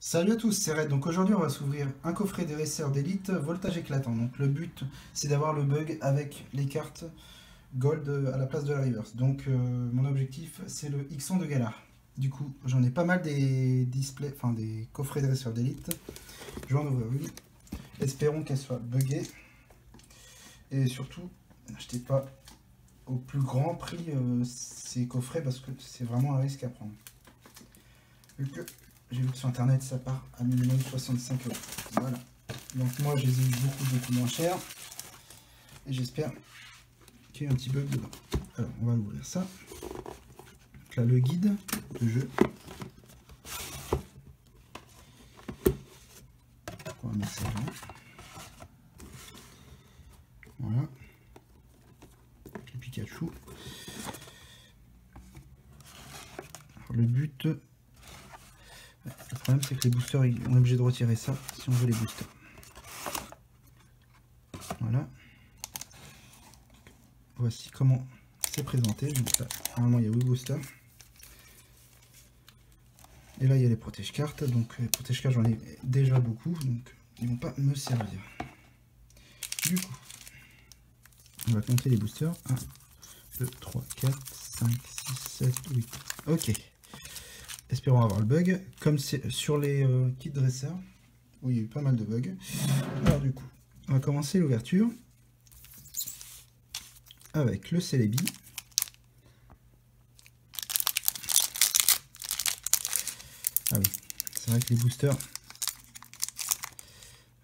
Salut à tous, c'est Red. Donc aujourd'hui on va s'ouvrir un coffret des racers d'élite voltage éclatant. Donc le but c'est d'avoir le bug avec les cartes gold à la place de la reverse. Donc mon objectif c'est le X100 de Galar. Du coup j'en ai pas mal des displays, enfin des coffrets des racers d'élite. Je vais en ouvrir une. Espérons qu'elle soit buggée. Et surtout n'achetez pas au plus grand prix ces coffrets parce que c'est vraiment un risque à prendre. Vu que j'ai vu que sur internet ça part à minimum 65 €. Voilà. Donc moi je les ai eu beaucoup moins cher. Et j'espère qu'il y a un petit bug dedans. Alors on va ouvrir ça. Donc là le guide de jeu. On va mettre ça là. Voilà. Le Pikachu. Alors, le but. Le problème c'est que les boosters, on est obligé de retirer ça si on veut les boosters. Voilà. Voici comment c'est présenté. Donc là, normalement il y a 8 boosters. Et là il y a les protège-cartes. Donc les protège-cartes j'en ai déjà beaucoup. Donc ils vont pas me servir. Du coup, on va compter les boosters. 1, 2, 3, 4, 5, 6, 7, 8. Ok. Espérons avoir le bug. Comme c'est sur les kits dresseurs, où il y a eu pas mal de bugs. Alors du coup, on va commencer l'ouverture avec le Celebi. Ah oui, c'est vrai que les boosters...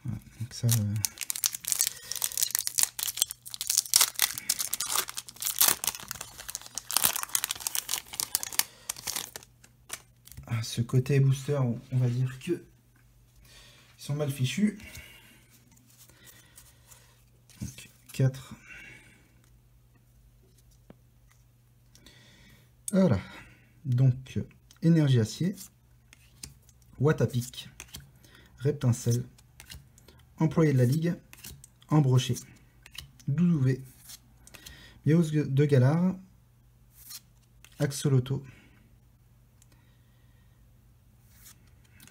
Voilà, donc ça... ce côté booster, on va dire que ils sont mal fichus. Donc, 4. Voilà. Donc, énergie acier, Watapic, Reptincelle, employé de la ligue, Embroché, Doudouvé, Miaus de Galar, Axoloto,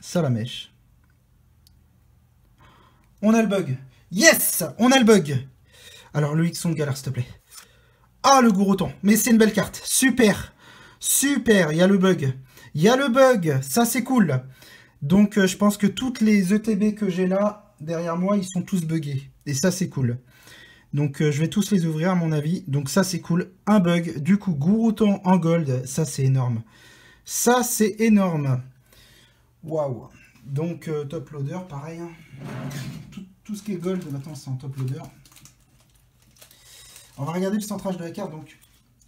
Salamèche. On a le bug. Yes, on a le bug. Alors le X1 de Galar, s'il te plaît. Ah, le Gourouton. Mais c'est une belle carte. Super. Super. Il y a le bug. Il y a le bug. Ça, c'est cool. Donc, je pense que toutes les ETB que j'ai là, derrière moi, ils sont tous buggés. Et ça, c'est cool. Donc, je vais tous les ouvrir, à mon avis. Donc, ça, c'est cool. Un bug. Du coup, Gourouton en gold. Ça, c'est énorme. Ça, c'est énorme. Waouh. Donc, top loader, pareil. Hein. Tout ce qui est gold, maintenant, c'est en top loader. On va regarder le centrage de la carte. Donc,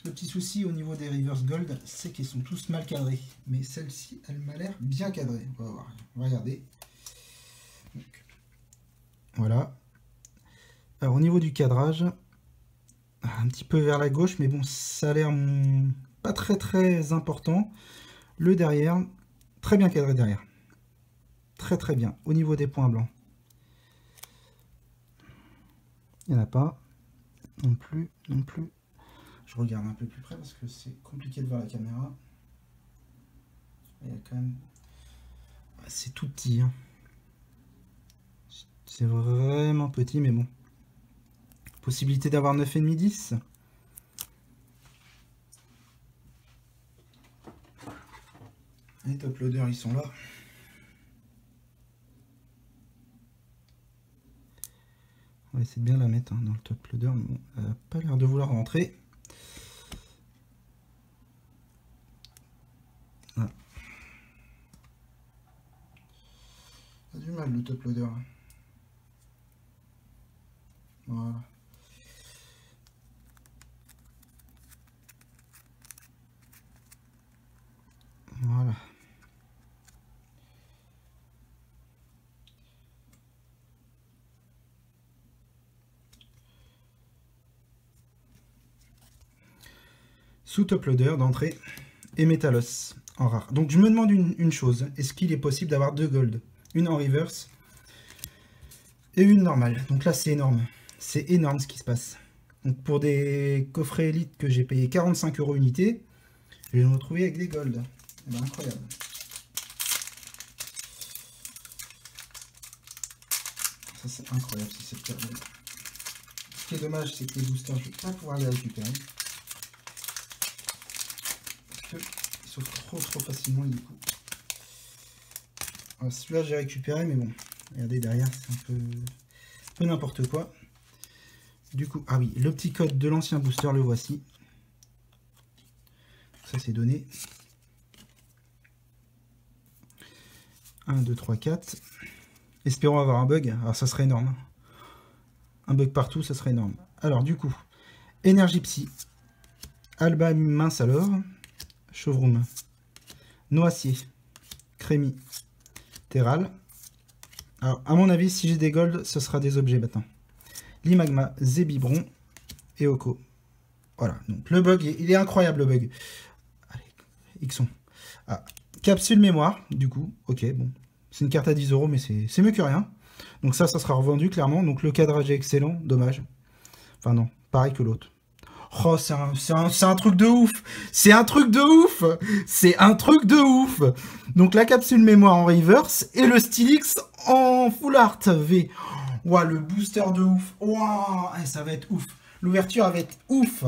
le petit souci au niveau des reverse gold, c'est qu'ils sont tous mal cadrés. Mais celle-ci, elle m'a l'air bien cadrée. On va voir. On va regarder. Donc, voilà. Alors, au niveau du cadrage, un petit peu vers la gauche, mais bon, ça a l'air pas très important. Le derrière, très bien cadré derrière. Très bien. Au niveau des points blancs, il n'y en a pas. Non plus. Je regarde un peu plus près parce que c'est compliqué de voir la caméra. Il y a quand même... C'est tout petit. Hein. C'est vraiment petit, mais bon. Possibilité d'avoir 9,5, 10. Les top loaders, ils sont là. On va essayer de bien la mettre hein, dans le top loader, mais bon, elle n'a pas l'air de vouloir rentrer. Voilà. Ça a du mal le top loader. Voilà. Voilà. Sous top loader d'entrée et Métalos en rare. Donc je me demande une chose, est-ce qu'il est possible d'avoir 2 gold, une en reverse et une normale. Donc là c'est énorme ce qui se passe. Donc pour des coffrets élites que j'ai payé 45 € unité, je vais me retrouver avec des gold. Eh ben, incroyable. Ça, c'est incroyable, cette carte. Ce qui est dommage, c'est que les boosters, je ne vais pas pouvoir les récupérer. Parce qu'ils s'offrent trop facilement, du coup. Celui-là, j'ai récupéré, mais bon. Regardez, derrière, c'est un peu n'importe quoi. Du coup, ah oui, le petit code de l'ancien booster, le voici. Ça, c'est donné. 1, 2, 3, 4. Espérons avoir un bug. Alors, ça serait énorme. Un bug partout, ça serait énorme. Alors, du coup, Énergie Psy. Alba Mince alors. Chevroom. Noacier. Crémy. Terral. Alors, à mon avis, si j'ai des golds, ce sera des objets maintenant. Limagma, Zébibron et Oko. Voilà, donc le bug, il est incroyable le bug. Allez, Xon. Ah, capsule mémoire, du coup, ok, bon. C'est une carte à 10 €, mais c'est mieux que rien. Donc ça sera revendu clairement. Donc le cadrage est excellent, dommage. Enfin non, pareil que l'autre. Oh, c'est un truc de ouf. C'est un truc de ouf. C'est un truc de ouf. Donc la capsule mémoire en reverse et le Stylix en full art V. Ouah, le booster de ouf. Ouah, ça va être ouf. L'ouverture va être ouf.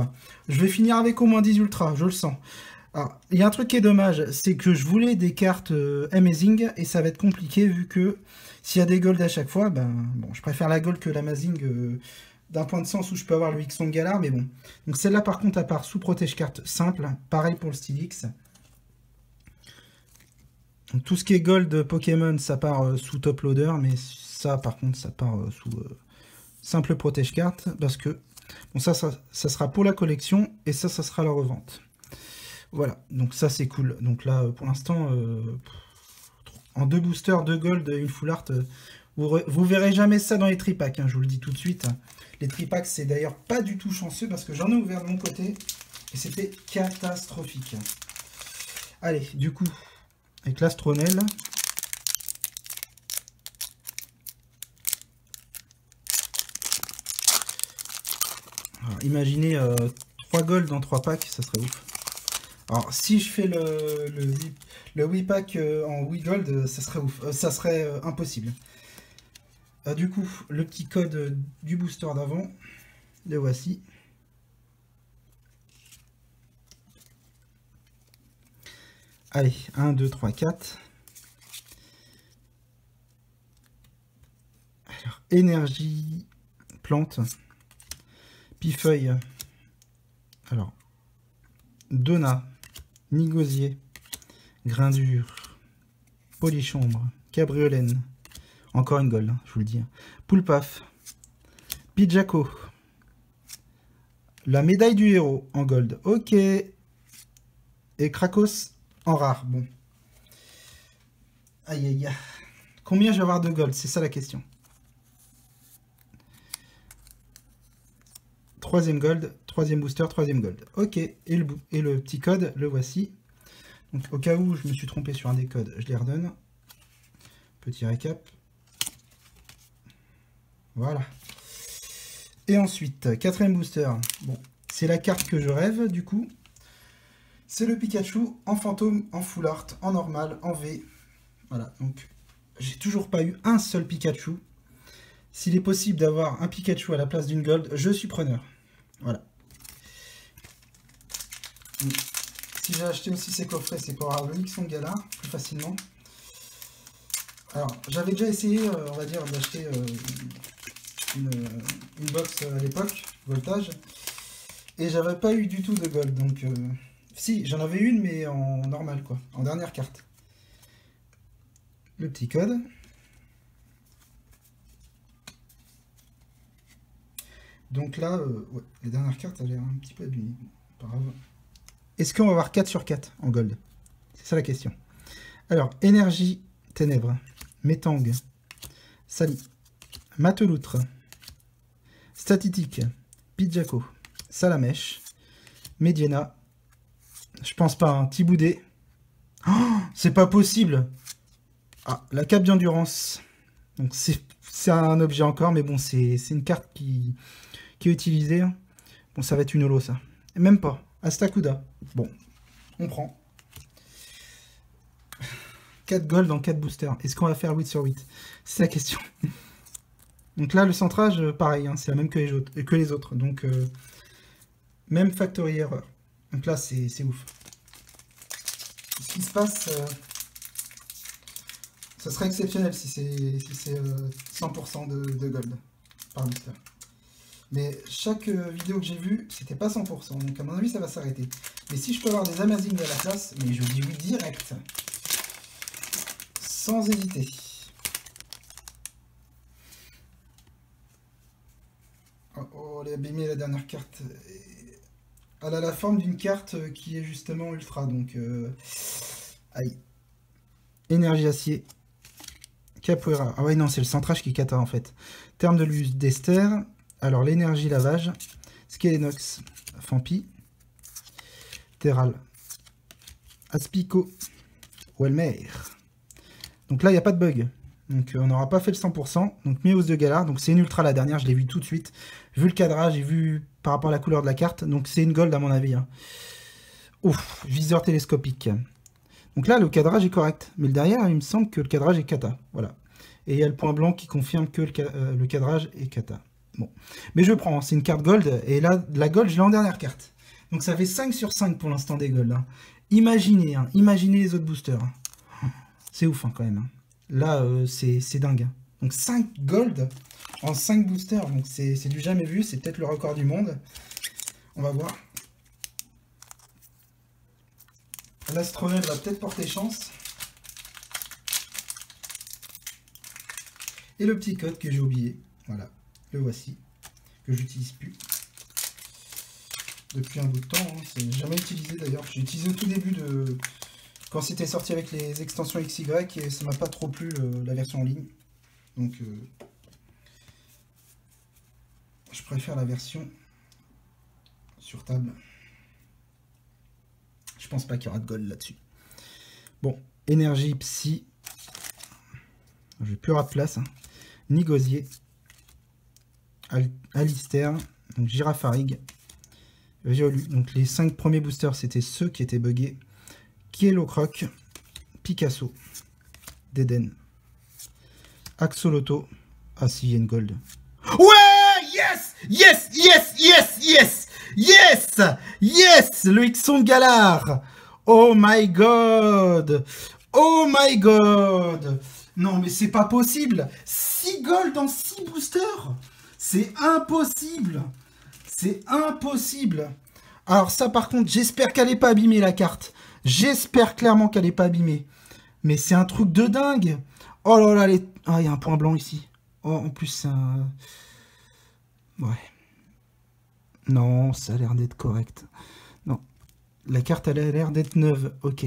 Je vais finir avec au moins 10 ultras, je le sens. Alors, il y a un truc qui est dommage, c'est que je voulais des cartes Amazing et ça va être compliqué vu que s'il y a des golds à chaque fois, ben bon, je préfère la gold que l'Amazing d'un point de sens où je peux avoir le Xon Galar, mais bon. Donc celle-là par contre, à part sous protège carte simple, pareil pour le Stylix. Donc, tout ce qui est gold Pokémon, ça part sous top loader, mais ça par contre, ça part sous simple protège carte, parce que bon, ça sera pour la collection et ça sera la revente. Voilà, donc ça c'est cool. Donc là, pour l'instant, en 2 boosters, 2 gold, une full art, vous verrez jamais ça dans les tripacks, hein, je vous le dis tout de suite. Les tripacks, c'est d'ailleurs pas du tout chanceux parce que j'en ai ouvert de mon côté et c'était catastrophique. Allez, du coup, avec l'Astronel. Alors, imaginez 3 gold dans 3 packs, ça serait ouf. Alors, si je fais le 8 pack en 8 gold, ça serait ouf. Ça serait impossible. Du coup, le petit code du booster d'avant, le voici. Allez, 1, 2, 3, 4. Alors, énergie, plante, pifeuille. Alors, Donna, Nigosier, Grindure, Polichombre, Cabriolène, encore une gold, je vous le dis. Poulpaf, Pidjaco, la médaille du héros en gold, ok. Et Krakos en rare, bon. Aïe aïe aïe. Combien je vais avoir de gold, c'est ça la question. Troisième gold, troisième booster, troisième gold. Ok, et le petit code, le voici. Donc au cas où je me suis trompé sur un des codes, je les redonne. Petit récap. Voilà. Et ensuite, quatrième booster. Bon, c'est la carte que je rêve du coup. C'est le Pikachu en fantôme, en full art, en normal, en V. Voilà, donc j'ai toujours pas eu un seul Pikachu. S'il est possible d'avoir un Pikachu à la place d'une gold, je suis preneur. Voilà. Si j'ai acheté aussi ces coffrets, c'est pour avoir le Xon Galar plus facilement. Alors, j'avais déjà essayé, on va dire, d'acheter une box à l'époque, voltage, et j'avais pas eu du tout de gold. Donc, si, j'en avais une, mais en normal, quoi, en dernière carte. Le petit code. Donc là, ouais, les dernières cartes, elles ont l'air un petit peu abîmées. Pas grave. Est-ce qu'on va avoir 4 sur 4 en gold? C'est ça la question. Alors, énergie, ténèbres, Métang, Sali, Mateloutre, Statitique, Pidjaco, Salamèche, Mediana, je pense pas, un Tiboudé. Oh, c'est pas possible! Ah, la cape d'endurance. Donc c'est un objet encore, mais bon, c'est une carte qui est utilisée. Bon, ça va être une holo, ça. Et même pas. Astakuda. Bon, on prend. 4 gold en 4 boosters. Est-ce qu'on va faire 8 sur 8? C'est la question. Donc là, le centrage, pareil, hein, c'est la même que les autres. Donc, même factory erreur. Donc là, c'est ouf. Ce qui se passe, ça serait exceptionnel si c'est 100% de gold par booster. Mais chaque vidéo que j'ai vue, c'était pas 100%. Donc à mon avis, ça va s'arrêter. Mais si je peux avoir des amazing à la place, mais je dis oui direct. Sans hésiter. Oh, elle est abîmée la dernière carte. Elle a la forme d'une carte qui est justement ultra. Donc, aïe. Énergie acier. Capoeira. Ah ouais, non, c'est le centrage qui cata en fait. Terme de l'use d'Esther. Alors, l'énergie lavage. Skelenox. Fampi. Terral. Aspico. Welmer. Donc là, il n'y a pas de bug. Donc on n'aura pas fait le 100%. Donc Méos de Galar. Donc c'est une ultra la dernière. Je l'ai vu tout de suite. Vu le cadrage et vu par rapport à la couleur de la carte. Donc c'est une gold à mon avis. Hein. Ouf. Viseur télescopique. Donc là, le cadrage est correct. Mais le derrière, il me semble que le cadrage est cata. Voilà. Et il y a le point blanc qui confirme que le cadrage est cata. Bon. Mais je prends. C'est une carte gold. Et là, la gold, je l'ai en dernière carte. Donc ça fait 5 sur 5 pour l'instant des golds. Hein. Imaginez. Hein. Imaginez les autres boosters. C'est ouf hein, quand même. Hein. Là, c'est dingue. Hein. Donc 5 gold en 5 boosters. Donc c'est du jamais vu. C'est peut-être le record du monde. On va voir. L'astronome va peut-être porter chance. Et le petit code que j'ai oublié. Voilà. Le voici. Que j'utilise plus. Depuis un bout de temps. Hein. C'est jamais utilisé d'ailleurs. J'ai utilisé au tout début de... Quand c'était sorti avec les extensions XY et ça m'a pas trop plu la version en ligne. Donc je préfère la version sur table. Je pense pas qu'il y aura de gold là-dessus. Bon, énergie psy. Je vais plus avoir de place. Hein. Nigosier. Alistair. Donc Girafarig. Violu. Donc les 5 premiers boosters c'était ceux qui étaient buggés. Kielocroc, Picasso, Deden, Axoloto, ah si, il y a une gold. Ouais, yes, yes, yes, yes, yes, yes, yes, le Xon Galar. Oh my god, oh my god. Non mais c'est pas possible. 6 gold dans 6 boosters. C'est impossible. C'est impossible. Alors ça par contre, j'espère qu'elle n'est pas abîmée la carte. J'espère clairement qu'elle n'est pas abîmée. Mais c'est un truc de dingue. Oh là là, les... Ah, il y a un point blanc ici. Oh, en plus, c'est un... Ouais. Non, ça a l'air d'être correct. Non. La carte, elle a l'air d'être neuve. Ok.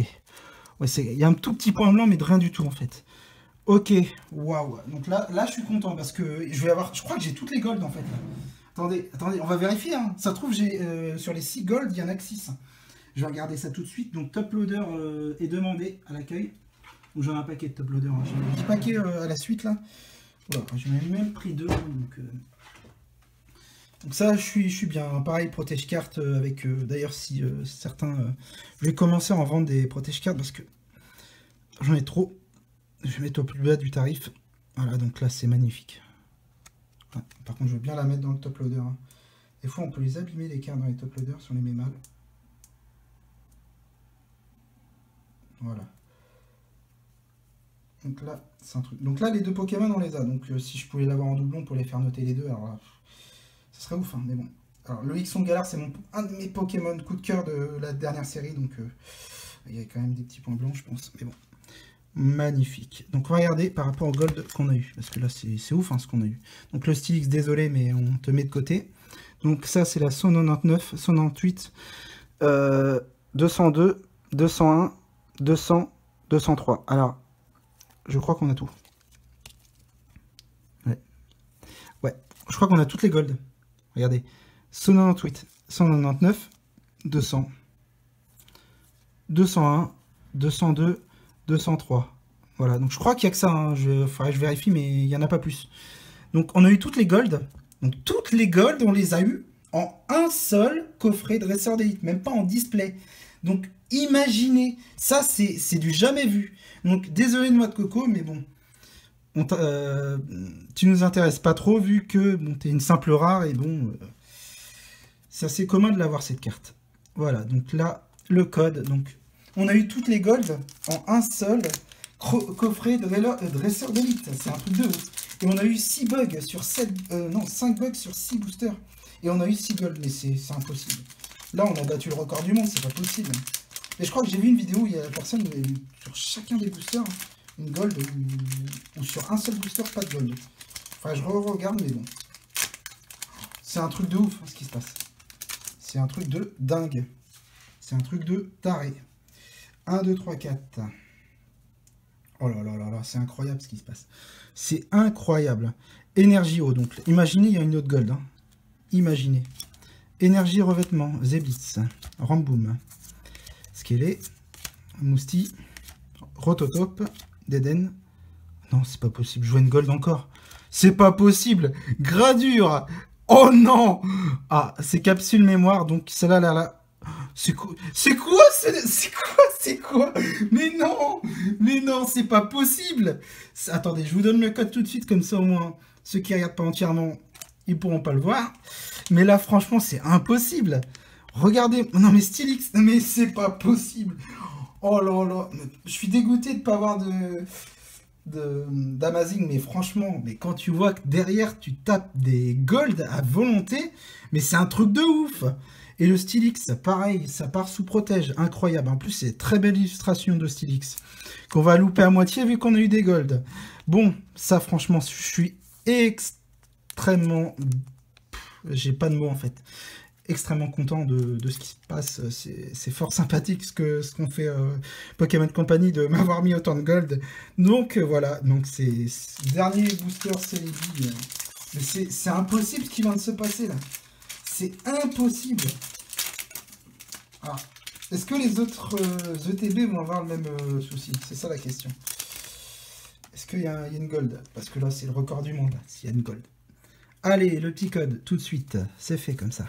Ouais, il y a un tout petit point blanc, mais de rien du tout, en fait. Ok. Waouh. Donc là, je suis content parce que je vais avoir... Je crois que j'ai toutes les golds, en fait. Attendez, on va vérifier. Hein. Ça se trouve, j'ai sur les 6 golds, il y en a que 6. Je vais regarder ça tout de suite. Donc, top loader est demandé à l'accueil. Donc, j'en ai un paquet de top loader. Hein. J'ai un petit paquet à la suite là. Voilà, j'en ai même pris 2. Donc ça, je suis bien. Pareil, protège carte avec. D'ailleurs, si certains. Je vais commencer à en vendre des protège cartes parce que j'en ai trop. Je vais mettre au plus bas du tarif. Voilà, donc là, c'est magnifique. Ouais, par contre, je veux bien la mettre dans le top loader. Hein. Des fois, on peut les abîmer les cartes dans les top loaders si on les met mal. Voilà. Donc là, c'est un truc. Donc là, les 2 Pokémon, on les a. Donc si je pouvais l'avoir en doublon pour les faire noter les 2, alors là, ça serait ouf, hein, mais bon. Alors le Xon Galar, c'est un de mes Pokémon coup de cœur de la dernière série, donc il y a quand même des petits points blancs, je pense. Mais bon, magnifique. Donc on va regarder par rapport au gold qu'on a eu, parce que là, c'est ouf hein, ce qu'on a eu. Donc le Stylix, désolé, mais on te met de côté. Donc ça, c'est la 199, 198, 202, 201. 200, 203. Alors, je crois qu'on a tout. Ouais, je crois qu'on a toutes les golds. Regardez. 198, 199, 200, 201, 202, 203. Voilà, donc je crois qu'il n'y a que ça. Hein. Faudrait que je vérifie, mais il n'y en a pas plus. Donc, on a eu toutes les golds. Donc, toutes les golds, on les a eues en un seul coffret dresseur d'élite, même pas en display. Donc, imaginez, ça c'est du jamais vu. Donc, désolé de noix de coco, mais bon, tu nous intéresses pas trop vu que bon, tu es une simple rare et bon, c'est assez commun de l'avoir cette carte. Voilà, donc là, le code. Donc, on a eu toutes les golds en un seul coffret de dresseur d'élite. C'est un truc de ouf. Et on a eu 6 bugs sur 7, non, 5 bugs sur 6 boosters. Et on a eu 6 golds, mais c'est impossible. Là, on a battu le record du monde, c'est pas possible. Et je crois que j'ai vu une vidéo où il y a la personne qui a eu sur chacun des boosters une gold ou sur un seul booster, pas de gold. Enfin, je regarde, mais bon. C'est un truc de ouf, hein, ce qui se passe. C'est un truc de dingue. C'est un truc de taré. 1, 2, 3, 4. Oh là là là là, c'est incroyable ce qui se passe. C'est incroyable. Énergie eau, donc imaginez, il y a une autre gold. Hein. Imaginez. Énergie revêtement, Zeblitz, Ramboom, Skelly, Mousti, Rototope, Deden. Non, c'est pas possible, je vois une gold encore. C'est pas possible. Gradure. Oh non. Ah, c'est capsule mémoire, donc celle-là, là. C'est quoi? C'est quoi? Mais non, c'est pas possible. Attendez, je vous donne le code tout de suite, comme ça au moins, ceux qui regardent pas entièrement, ils pourront pas le voir. Mais là, franchement, c'est impossible. Regardez, non mais Stylix, mais c'est pas possible. Oh là là, je suis dégoûté de pas avoir d'Amazing, mais franchement, mais quand tu vois que derrière, tu tapes des golds à volonté, mais c'est un truc de ouf. Et le Stylix, pareil, ça part sous protège, incroyable. En plus, c'est très belle illustration de Stylix, qu'on va louper à moitié vu qu'on a eu des golds. Bon, ça franchement, je suis extrêmement... J'ai pas de mots en fait. Extrêmement content de ce qui se passe. C'est fort sympathique ce qu'on fait Pokémon Company de m'avoir mis autant de gold. Donc voilà, donc c'est dernier booster Celebi. C'est impossible ce qui vient de se passer là. C'est impossible. Ah. Est-ce que les autres ETB vont avoir le même souci? C'est ça la question. Est-ce qu'il y a une gold? Parce que là, c'est le record du monde, s'il y a une gold. Allez, le petit code, tout de suite. C'est fait comme ça.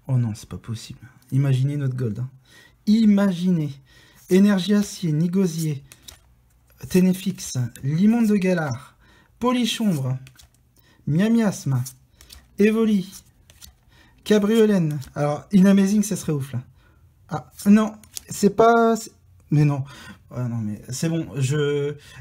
Oh non, c'est pas possible. Imaginez notre gold. Hein. Imaginez. Énergie acier, Nigosier, Ténéfix, Limonde de Galar, Polichombre, Miamiasme, Evoli, Cabriolène. Alors, Inamazing, ça serait ouf, là. Ah, non, c'est pas... Mais non. Ah non, mais c'est bon,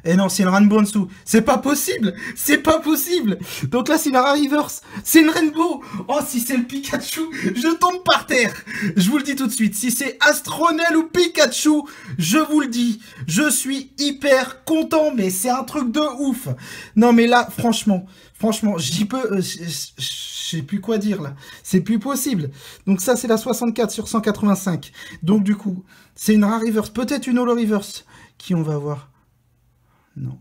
Eh non, c'est une Rainbow en dessous. C'est pas possible. C'est pas possible. Donc là, c'est la Rare Reverse. C'est une Rainbow. Oh, si c'est le Pikachu, je tombe par terre. Je vous le dis tout de suite. Si c'est Astronel ou Pikachu, je vous le dis. Je suis hyper content, mais c'est un truc de ouf. Non, mais là, franchement, j'y peux... je sais plus quoi dire, là. C'est plus possible. Donc ça, c'est la 64 sur 185. Donc du coup, c'est une Rare Reverse. Peut-être une Holo Reverse. Qui on va voir? Non.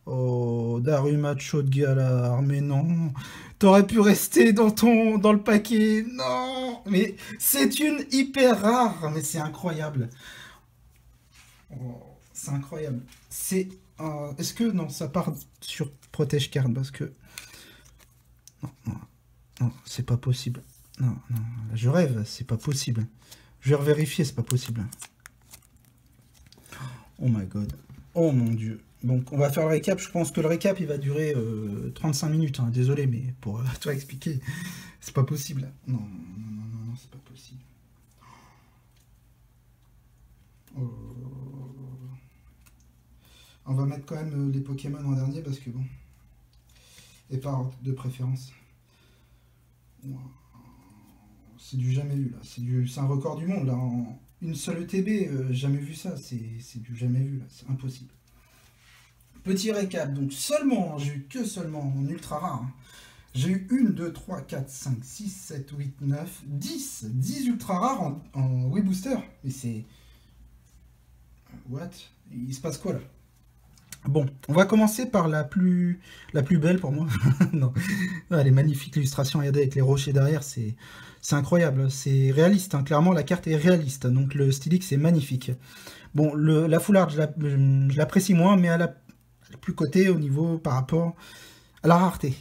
Oh, Darumacho de Galar, mais non. T'aurais pu rester dans le paquet. Non, mais c'est une hyper rare. Mais c'est incroyable. Oh, c'est incroyable. C'est... Est-ce que... Non, ça part sur Protège Card, parce que... Non, c'est pas possible. Non, je rêve, c'est pas possible. Je vais revérifier, c'est pas possible. Oh my god. Oh mon dieu. Donc on va faire le récap. Je pense que le récap il va durer 35 minutes. Hein. Désolé, mais pour toi expliquer, c'est pas possible. Non, c'est pas possible. Oh. On va mettre quand même les Pokémon en dernier parce que bon. Et par ordre de préférence. C'est du jamais vu là. C'est un record du monde là. Une seule ETB, jamais vu ça, c'est du jamais vu, là, c'est impossible. Petit récap, donc seulement, j'ai eu que seulement en ultra rare, hein. J'ai eu 1, 2, 3, 4, 5, 6, 7, 8, 9, 10 ultra rares en Wii Booster. Mais c'est... What? Il se passe quoi là? Bon, on va commencer par la plus belle pour moi. Non, elle est magnifique l'illustration, regardez avec les rochers derrière, c'est incroyable, c'est réaliste, hein. Clairement la carte est réaliste, donc le Stylix est magnifique. Bon, la full art, je l'apprécie moins, mais elle a plus coté au niveau par rapport à la rareté.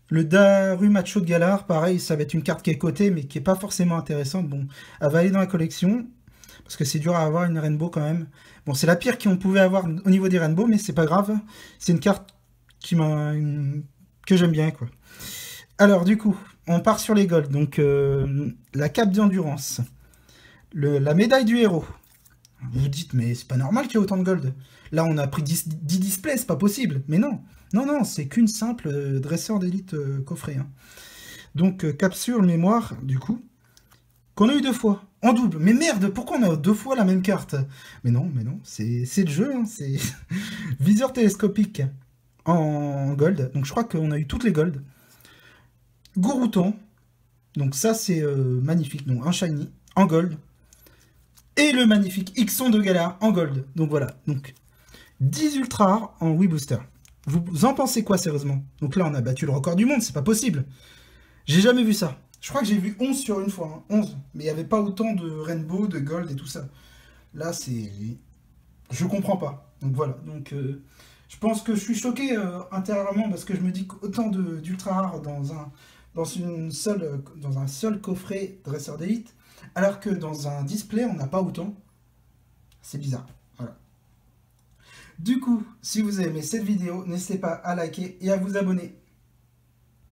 Le Darumacho de Galar, pareil, ça va être une carte qui est cotée, mais qui n'est pas forcément intéressante. Bon, elle va aller dans la collection. parce que c'est dur à avoir une Rainbow quand même. Bon, c'est la pire qu'on pouvait avoir au niveau des Rainbow, mais c'est pas grave. C'est une carte que j'aime bien, quoi. Alors, du coup, on part sur les golds. Donc, la cape d'endurance, la médaille du héros. Vous vous dites, mais c'est pas normal qu'il y ait autant de gold. Là, on a pris 10 displays, c'est pas possible. Mais non, non, non, c'est qu'une simple dresseur d'élite coffret. Hein. Donc, capsule mémoire, du coup, qu'on a eu 2 fois, en double. Mais merde, pourquoi on a 2 fois la même carte? Mais non, c'est le jeu, hein, c'est viseur télescopique en gold. Donc, je crois qu'on a eu toutes les golds. Gourouton, donc ça, c'est magnifique. Donc, un shiny en gold. Et le magnifique Ixon de Galar en gold. Donc voilà, donc 10 ultra rares en Wii Booster. Vous en pensez quoi sérieusement? Donc là on a battu le record du monde, c'est pas possible. J'ai jamais vu ça. Je crois que j'ai vu 11 sur une fois, hein, 11. Mais il n'y avait pas autant de Rainbow, de Gold et tout ça. Là c'est... Je comprends pas. Donc voilà, donc je pense que je suis choqué intérieurement parce que je me dis qu'autant d'ultra rares dans un seul coffret dresseur d'élite, alors que dans un display, on n'a pas autant. C'est bizarre. Voilà. Du coup, si vous avez aimé cette vidéo, n'hésitez pas à liker et à vous abonner.